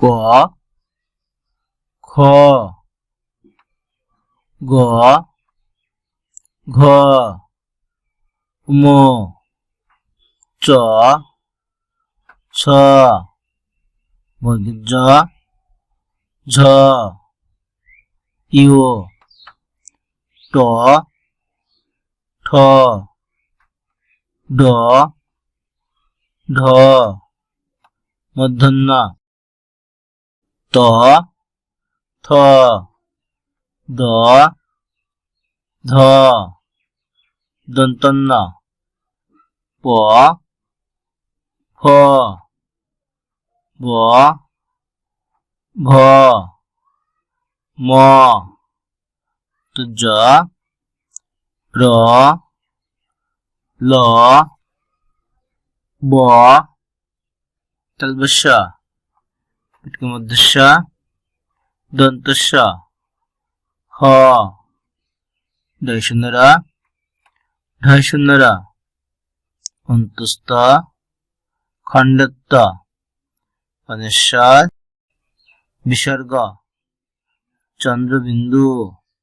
ক খ গ ঘ ম চ ছ বর্গের জ ঝ ইউ ট ঠ ড ঢ মূর্ধন্য ত থ দ ধ দন্তন্য প ফ ব ভ ম জ র ল ব তালবস্য পিটকে মধ্যস্য দন্তস্য হ ঢয় শূন্যরা ঢয় শূন্যরা অন্তস্থ খণ্ডত্ব অনেশ্বর বিসর্গ চন্দ্রবিন্দু